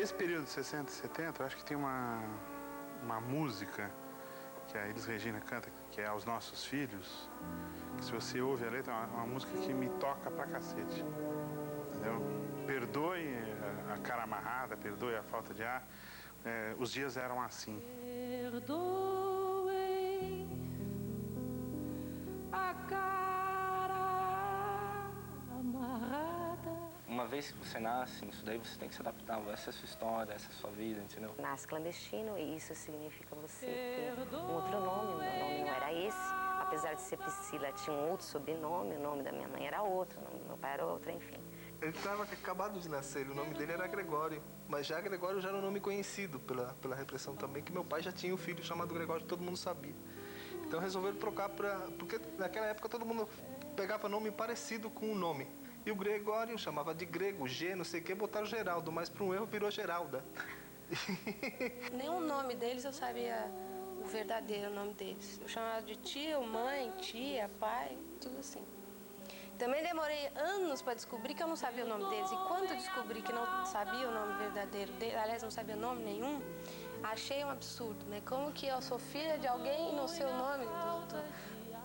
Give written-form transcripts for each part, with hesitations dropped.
Esse período de 60 e 70, eu acho que tem uma música que a Elis Regina canta, que é Aos Nossos Filhos, que se você ouve a letra, é uma música que me toca pra cacete. Entendeu? Perdoe a cara amarrada, perdoe a falta de ar, os dias eram assim. Perdoem a cara amarrada. Uma vez que você nasce, isso daí você tem que se adaptar. Essa é a sua história, essa é a sua vida, entendeu? Nasce clandestino e isso significa você ter um outro nome. Meu nome não era esse. Apesar de ser Priscila, tinha um outro sobrenome. O nome da minha mãe era outro, o nome do meu pai era outro, enfim. Ele estava acabado de nascer, o nome dele era Gregório. Mas já Gregório já era um nome conhecido pela repressão também, que meu pai já tinha um filho chamado Gregório, todo mundo sabia. Então resolveram trocar porque naquela época todo mundo pegava nome parecido com o nome. E o Gregório chamava de grego, G, não sei o que, botaram Geraldo, mas por um erro virou Geralda. Nenhum nome deles eu sabia o verdadeiro nome deles. Eu chamava de tio, mãe, tia, pai, tudo assim. Também demorei anos para descobrir que eu não sabia o nome deles. E quando eu descobri que não sabia o nome verdadeiro deles, aliás, não sabia nome nenhum, achei um absurdo, né? Como que eu sou filha de alguém e não sei o nome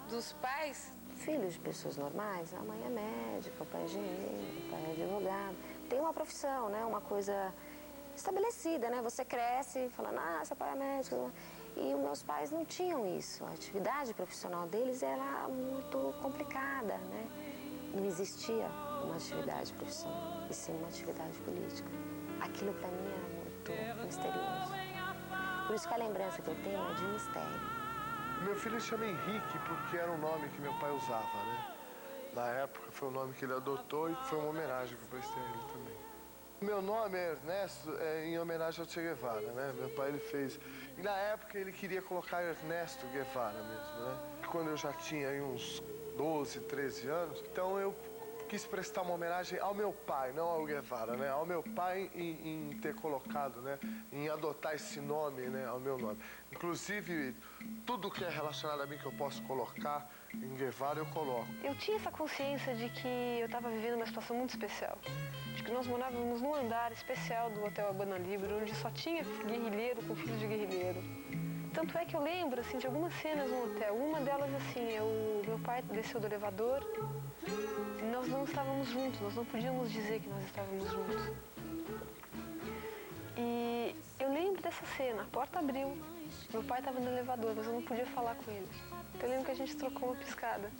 dos pais? Filhos de pessoas normais, a mãe é médica, o pai é engenheiro, o pai é advogado. Tem uma profissão, né? Uma coisa estabelecida, né? Você cresce falando, seu pai é médico. E os meus pais não tinham isso. A atividade profissional deles era muito complicada, né? Não existia uma atividade profissional, e sim uma atividade política. Aquilo para mim era muito misterioso. Por isso que a lembrança que eu tenho é de mistério. Meu filho se chama Henrique porque era um nome que meu pai usava, né? Na época foi o nome que ele adotou e foi uma homenagem que eu prestei a ele também. Meu nome é Ernesto, em homenagem ao Che Guevara, né? Meu pai, ele fez... E na época ele queria colocar Ernesto Guevara mesmo, né? Quando eu já tinha aí uns 12, 13 anos, então eu quis prestar uma homenagem ao meu pai, não ao Guevara, né? Ao meu pai em ter colocado, né? Em adotar esse nome, né? Ao meu nome. Inclusive, tudo que é relacionado a mim que eu posso colocar em Guevara, eu coloco. Eu tinha essa consciência de que eu estava vivendo uma situação muito especial. De que nós morávamos num andar especial do Hotel Habana Libre, onde só tinha guerrilheiro com filho de guerrilheiro. Tanto é que eu lembro, assim, de algumas cenas no hotel. Uma delas, assim, meu pai desceu do elevador e nós não estávamos juntos, nós não podíamos dizer que nós estávamos juntos. E eu lembro dessa cena, a porta abriu, meu pai estava no elevador, mas eu não podia falar com ele. Então eu lembro que a gente trocou uma piscada.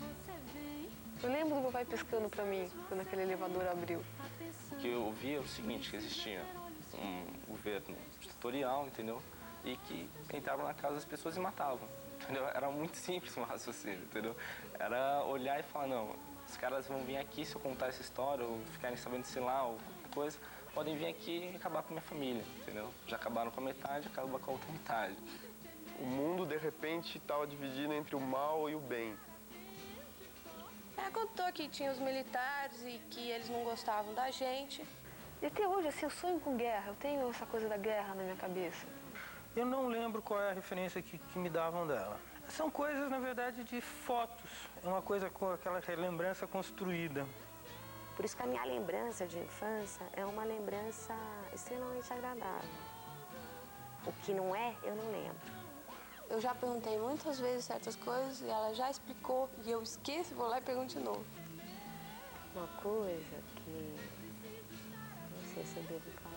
Eu lembro do meu pai piscando para mim quando aquele elevador abriu. O que eu via é o seguinte, que existia um governo ditatorial, entendeu? E que entravam na casa das pessoas e matavam, entendeu? Era muito simples o raciocínio, entendeu? Era olhar e falar, não, os caras vão vir aqui se eu contar essa história, ou ficarem sabendo, sei lá, ou qualquer coisa, podem vir aqui e acabar com a minha família, entendeu? Já acabaram com a metade, acaba com a outra metade. O mundo, de repente, estava dividido entre o mal e o bem. Contou que tinha os militares e que eles não gostavam da gente. E até hoje, assim, eu sonho com guerra, eu tenho essa coisa da guerra na minha cabeça. Eu não lembro qual é a referência que me davam dela. São coisas, na verdade, de fotos. É uma coisa com aquela lembrança construída. Por isso que a minha lembrança de infância é uma lembrança extremamente agradável. O que não é, eu não lembro. Eu já perguntei muitas vezes certas coisas e ela já explicou e eu esqueço, vou lá e pergunto de novo. Uma coisa que não sei se eu devo falar.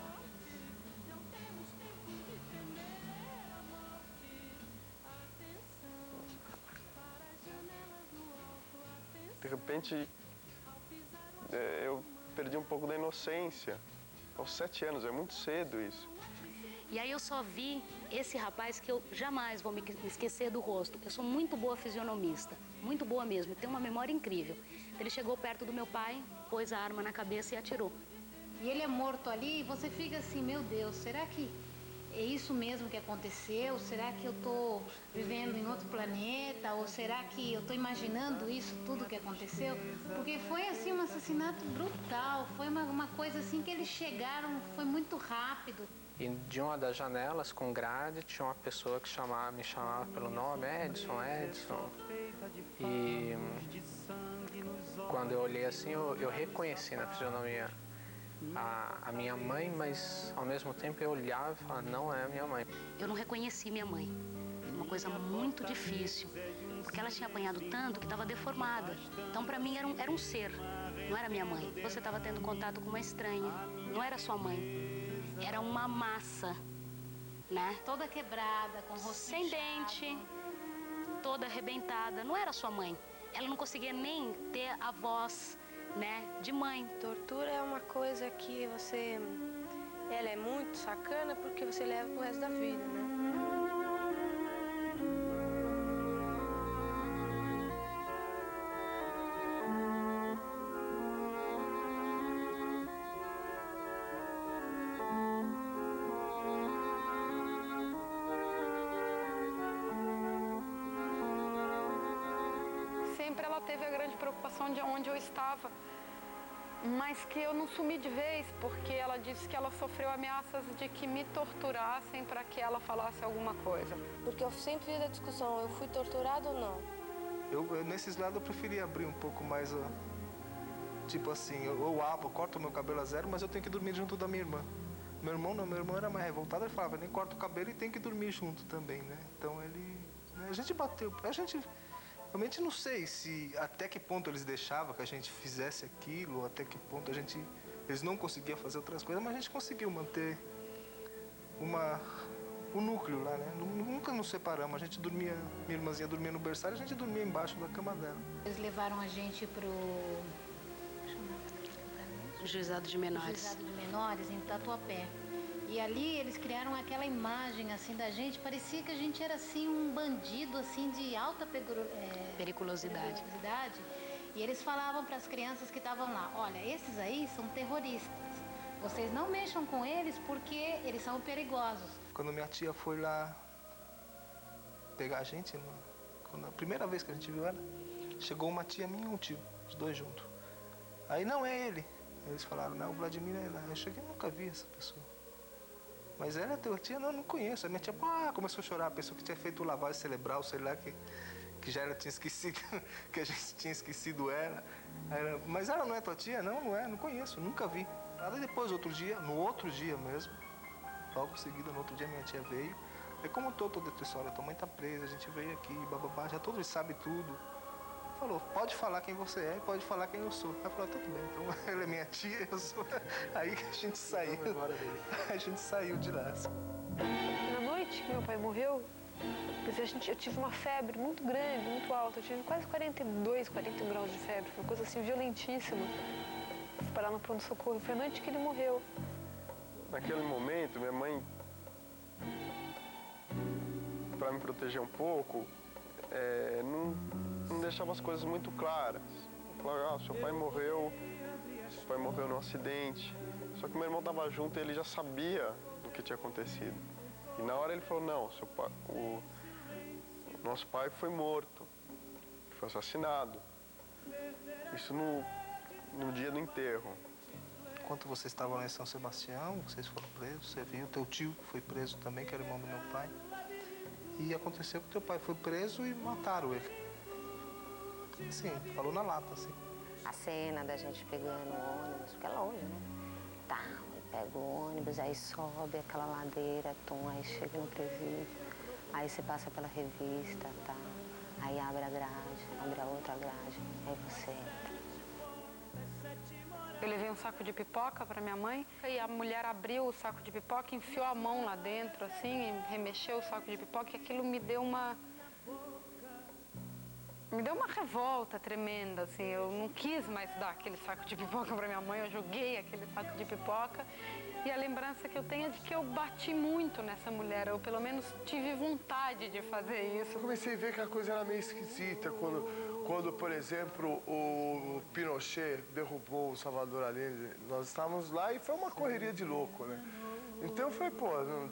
De repente, eu perdi um pouco da inocência. Aos 7 anos, é muito cedo isso. E aí eu só vi esse rapaz que eu jamais vou me esquecer do rosto. Eu sou muito boa fisionomista, muito boa mesmo, tenho uma memória incrível. Ele chegou perto do meu pai, pôs a arma na cabeça e atirou. E ele é morto ali e você fica assim, meu Deus, será que é isso mesmo que aconteceu? Será que eu estou vivendo em outro planeta? Ou será que eu estou imaginando isso, tudo que aconteceu? Porque foi assim um assassinato brutal, foi uma coisa assim que eles chegaram, foi muito rápido. E de uma das janelas, com grade, tinha uma pessoa que me chamava pelo nome, Edson, Edson. E quando eu olhei assim, eu reconheci na fisionomia a minha mãe, mas ao mesmo tempo eu olhava e falava, não é a minha mãe. Eu não reconheci minha mãe. Uma coisa muito difícil, porque ela tinha apanhado tanto que estava deformada. Então, para mim, era um ser, não era minha mãe. Você estava tendo contato com uma estranha, não era sua mãe. Era uma massa, né? Toda quebrada, com o rosto sem dente, toda arrebentada. Não era sua mãe. Ela não conseguia nem ter a voz, né, de mãe. Tortura é uma coisa que ela é muito sacana porque você leva pro resto da vida, né? Sempre ela teve a grande preocupação de onde eu estava, mas que eu não sumi de vez, porque ela disse que ela sofreu ameaças de que me torturassem para que ela falasse alguma coisa. Porque eu sempre fiz a discussão, eu fui torturada ou não? Nesses lados eu preferia abrir um pouco mais, tipo assim, eu corto meu cabelo a zero, mas eu tenho que dormir junto da minha irmã. Meu irmão não, meu irmão era mais revoltado, ele falava, nem corta o cabelo e tem que dormir junto também, né? Então a gente bateu, realmente não sei até que ponto eles deixavam que a gente fizesse aquilo, ou até que ponto eles não conseguiam fazer outras coisas, mas a gente conseguiu manter o núcleo lá, né? Nunca nos separamos, a gente dormia, minha irmãzinha dormia no berçário, a gente dormia embaixo da cama dela. Eles levaram a gente pro Juizado de Menores. Juizado de Menores, em Tatuapé. E ali eles criaram aquela imagem assim da gente, parecia que a gente era assim um bandido assim de alta periculosidade. E eles falavam para as crianças que estavam lá, olha, esses aí são terroristas. Vocês não mexam com eles porque eles são perigosos. Quando minha tia foi lá pegar a gente, a primeira vez que a gente viu ela, chegou uma tia minha e um tio, os dois juntos. Aí não é ele. Eles falaram, não, o Vladimir é lá. Eu cheguei e nunca vi essa pessoa. Mas ela é tua tia? Não conheço. A minha tia começou a chorar, a pessoa que tinha feito lavagem cerebral, sei lá, que já ela tinha esquecido, que a gente tinha esquecido ela. Mas ela não é tua tia? Não é, não conheço, nunca vi. Aí depois, no outro dia mesmo, logo em seguida, no outro dia minha tia veio. Aí contou toda a história, tua mãe tá presa, a gente veio aqui, bababá, já todos sabem tudo. Falou, pode falar quem você é e pode falar quem eu sou. Ela falou, tudo bem, então ela é minha tia, eu sou. Aí a gente saiu. A gente saiu de lá. Na noite que meu pai morreu, eu tive uma febre muito grande, muito alta. Eu tive quase 42, 41 graus de febre. Foi uma coisa assim violentíssima. Fui parar no pronto-socorro. Foi a noite que ele morreu. Naquele momento, minha mãe, para me proteger um pouco, não deixava as coisas muito claras. Falava, seu pai morreu num acidente. Só que meu irmão estava junto e ele já sabia do que tinha acontecido. E na hora ele falou, não, o nosso pai foi morto, foi assassinado. Isso no dia do enterro. Enquanto vocês estavam lá em São Sebastião, vocês foram presos, você viu, teu tio foi preso também, que era irmão do meu pai. E aconteceu que teu pai foi preso e mataram ele. Sim, falou na lata, assim. A cena da gente pegando o ônibus, porque é longe, né? Tá, aí pega o ônibus, aí sobe aquela ladeira, aí chega no presídio, aí você passa pela revista, tá? Aí abre a grade, abre a outra grade, aí você entra. Eu levei um saco de pipoca para minha mãe e a mulher abriu o saco de pipoca, enfiou a mão lá dentro, assim, e remexeu o saco de pipoca e aquilo me deu uma revolta tremenda, assim. Eu não quis mais dar aquele saco de pipoca para minha mãe, eu joguei aquele saco de pipoca e a lembrança que eu tenho é de que eu bati muito nessa mulher, eu pelo menos tive vontade de fazer isso. Eu comecei a ver que a coisa era meio esquisita quando, por exemplo, o Pinochet derrubou o Salvador Allende. Nós estávamos lá e foi uma correria de louco, né? Então eu falei,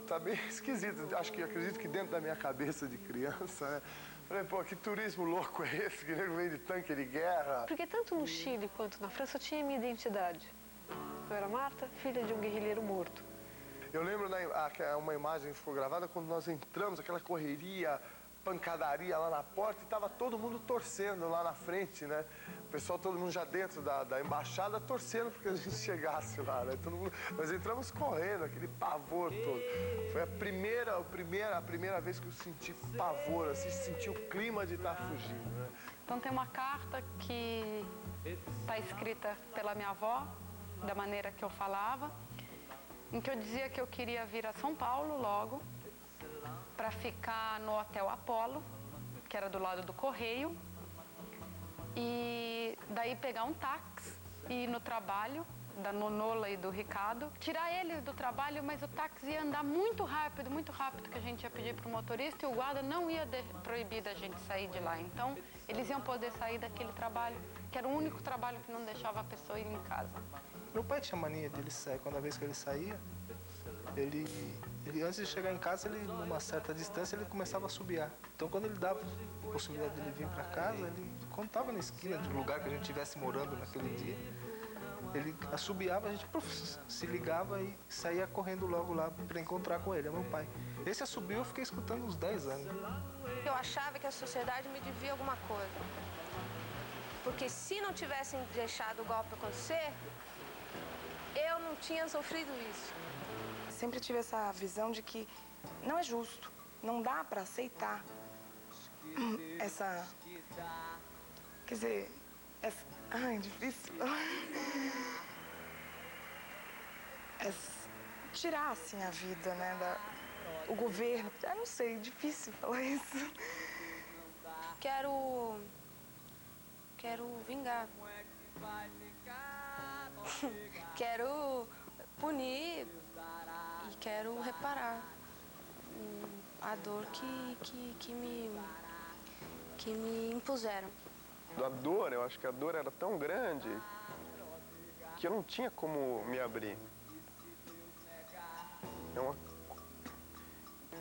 tá bem esquisito. Acredito que dentro da minha cabeça de criança, né? Falei, que turismo louco é esse? Que nego vem de tanque de guerra. Porque tanto no Chile quanto na França eu tinha minha identidade. Eu era Marta, filha de um guerrilheiro morto. Eu lembro uma imagem que ficou gravada quando nós entramos, aquela correria, pancadaria lá na porta e tava todo mundo torcendo lá na frente, né? O pessoal, todo mundo já dentro da embaixada, torcendo porque a gente chegasse lá, né? Nós entramos correndo, aquele pavor todo. Foi a primeira vez que eu senti pavor, assim, senti o clima de estar fugindo, né? Então tem uma carta que está escrita pela minha avó, da maneira que eu falava, em que eu dizia que eu queria vir a São Paulo logo, para ficar no Hotel Apolo, que era do lado do Correio, e daí pegar um táxi e ir no trabalho da Nonola e do Ricardo, tirar eles do trabalho, mas o táxi ia andar muito rápido, que a gente ia pedir para o motorista, e o guarda não ia proibir da gente sair de lá. Então, eles iam poder sair daquele trabalho, que era o único trabalho que não deixava a pessoa ir em casa. Meu pai tinha mania dele sair. Quando a vez que ele saía, ele antes de chegar em casa, ele, numa certa distância, ele começava a assobiar. Então, quando ele dava a possibilidade dele vir para casa, ele, quando estava na esquina do lugar que a gente estivesse morando naquele dia, ele assobiava, a gente se ligava e saía correndo logo lá para encontrar com ele, é meu pai. Esse assobio eu fiquei escutando uns 10 anos. Eu achava que a sociedade me devia alguma coisa. Porque se não tivessem deixado o golpe acontecer, eu não tinha sofrido isso. Sempre tive essa visão de que não é justo, não dá para aceitar essa... Quer dizer, essa... Ai, difícil. Tirar, assim, a vida, né, o governo. Eu não sei, difícil falar isso. Quero vingar. Quero punir e quero reparar a dor que me impuseram. A dor, eu acho que a dor era tão grande que eu não tinha como me abrir.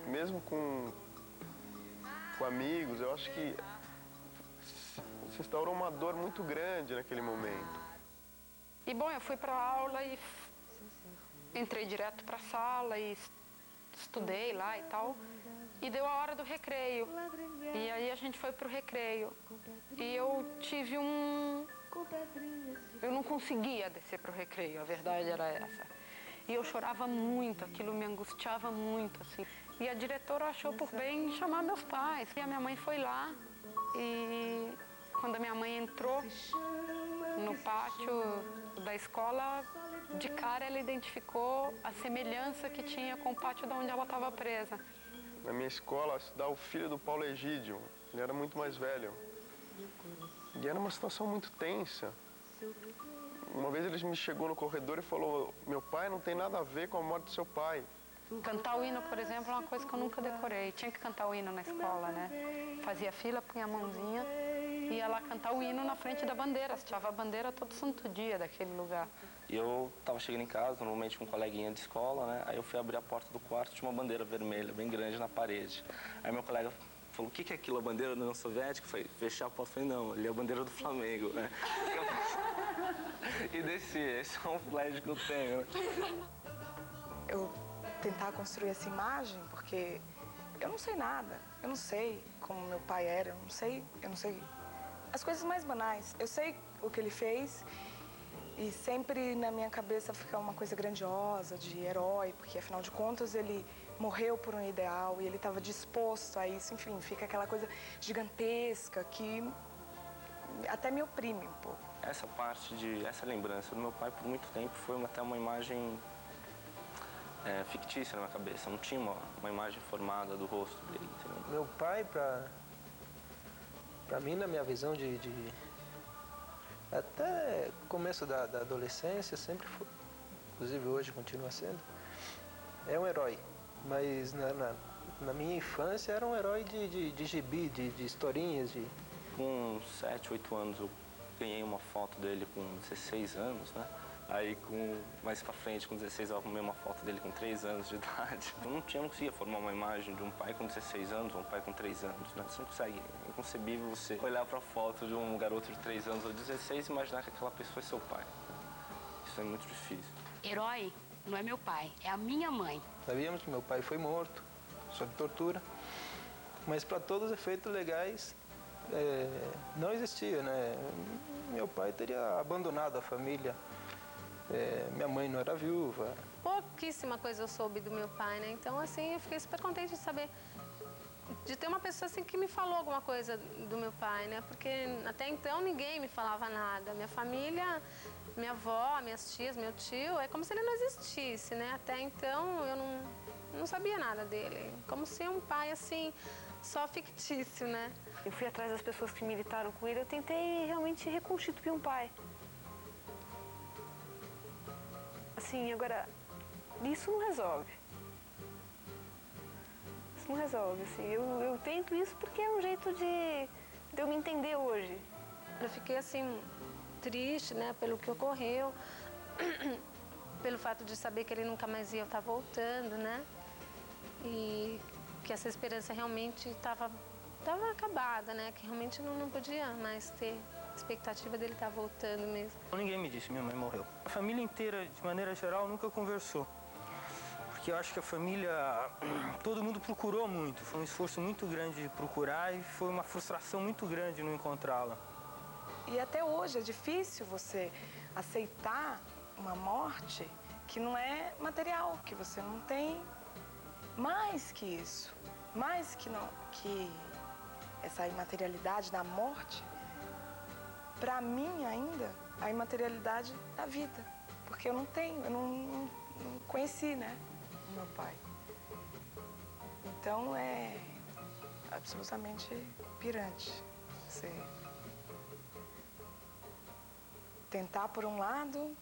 Mesmo com amigos, eu acho que se instaurou uma dor muito grande naquele momento. E bom, eu fui para a aula e entrei direto para a sala e estudei lá e tal. E deu a hora do recreio. E aí a gente foi pro recreio. E eu tive eu não conseguia descer pro recreio, a verdade era essa. E eu chorava muito, aquilo me angustiava muito, assim. E a diretora achou por bem chamar meus pais. E a minha mãe foi lá e quando a minha mãe entrou no pátio da escola, de cara ela identificou a semelhança que tinha com o pátio de onde ela estava presa. Na minha escola, estudava o filho do Paulo Egídio. Ele era muito mais velho. E era uma situação muito tensa. Uma vez ele me chegou no corredor e falou: meu pai não tem nada a ver com a morte do seu pai. Cantar o hino, por exemplo, é uma coisa que eu nunca decorei. Tinha que cantar o hino na escola, né? Fazia fila, punha a mãozinha e ia lá cantar o hino na frente da bandeira. Assistia a bandeira todo santo dia daquele lugar. E eu tava chegando em casa, normalmente com um coleguinha de escola, né? Aí eu fui abrir a porta do quarto, tinha uma bandeira vermelha, bem grande, na parede. Aí meu colega falou: o que é aquilo, a bandeira da União Soviética? Eu falei, fechei a porta, falei, não, ali é a bandeira do Flamengo, né? E desci, esse é um flash que eu tenho. Eu tentar construir essa imagem, porque eu não sei nada, eu não sei como meu pai era, eu não sei as coisas mais banais. Eu sei o que ele fez e sempre na minha cabeça fica uma coisa grandiosa, de herói, porque afinal de contas ele morreu por um ideal e ele estava disposto a isso, enfim, fica aquela coisa gigantesca que até me oprime um pouco. Essa lembrança do meu pai por muito tempo foi até uma imagem fictícia na minha cabeça, não tinha uma imagem formada do rosto dele, entendeu? Meu pai, pra mim, na minha visão até começo da adolescência, sempre foi, inclusive hoje continua sendo, é um herói. Mas na minha infância era um herói de gibi, de historinhas. Com 7, 8 anos eu ganhei uma foto dele com 16 anos, né? Aí, mais pra frente, com 16, eu arrumei uma foto dele com 3 anos de idade. Eu não conseguia formar uma imagem de um pai com 16 anos ou um pai com 3 anos, né? Você não consegue. É inconcebível você olhar pra foto de um garoto de 3 anos ou 16 e imaginar que aquela pessoa é seu pai. Isso é muito difícil. Herói não é meu pai, é a minha mãe. Sabíamos que meu pai foi morto, sob tortura. Mas para todos os efeitos legais, não existia, né? Meu pai teria abandonado a família, minha mãe não era viúva. Pouquíssima coisa eu soube do meu pai, né? Então, assim, eu fiquei super contente de saber, de ter uma pessoa assim que me falou alguma coisa do meu pai, né? Porque até então ninguém me falava nada. Minha família, minha avó, minhas tias, meu tio, é como se ele não existisse, né? Até então eu não sabia nada dele. Como se um pai, assim, só fictício, né? Eu fui atrás das pessoas que militaram com ele, eu tentei realmente reconstituir um pai. Assim, agora, isso não resolve. Isso não resolve, assim. Eu tento isso porque é um jeito de eu me entender hoje. Eu fiquei, assim, triste, né, pelo que ocorreu, pelo fato de saber que ele nunca mais ia estar voltando, né? E que essa esperança realmente estava acabada, né? Que realmente não podia mais ter expectativa dele estar voltando mesmo. Ninguém me disse, minha mãe morreu. A família inteira, de maneira geral, nunca conversou. Porque eu acho que a família, todo mundo procurou muito. Foi um esforço muito grande de procurar e foi uma frustração muito grande não encontrá-la. E até hoje é difícil você aceitar uma morte que não é material, que você não tem mais que isso. Mais que essa imaterialidade da morte, para mim ainda, a imaterialidade da vida. Porque eu não tenho, eu não conheci, né, o meu pai. Então é absolutamente pirante. Você tentar, por um lado,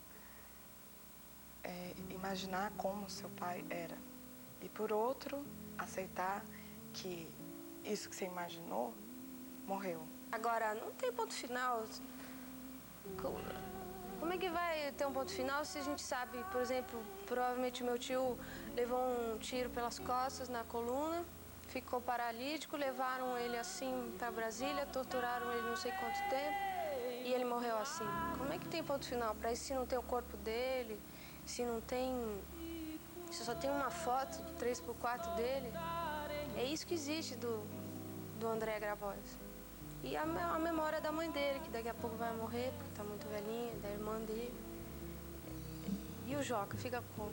imaginar como seu pai era. E, por outro, aceitar que isso que você imaginou morreu. Agora, não tem ponto final. Como é que vai ter um ponto final se a gente sabe, por exemplo, provavelmente o meu tio levou um tiro pelas costas na coluna, ficou paralítico, levaram ele assim para Brasília, torturaram ele não sei quanto tempo e ele morreu assim. Como é que tem ponto final para isso se não tem o corpo dele, se não tem... se só tem uma foto do 3x4 dele? É isso que existe do André Grabois. E a memória da mãe dele, que daqui a pouco vai morrer, porque tá muito velhinha, da irmã dele. E o Joca fica como?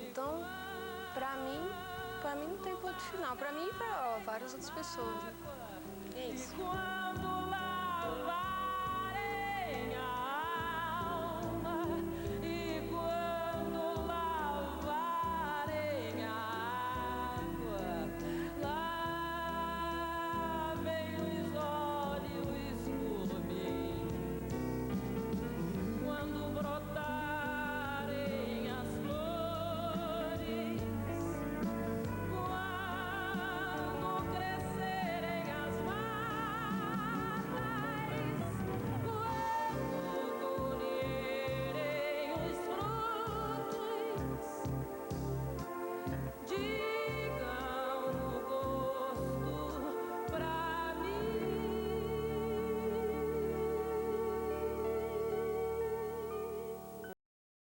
Então, pra mim não tem ponto final. Pra mim e pra várias outras pessoas, né? É isso.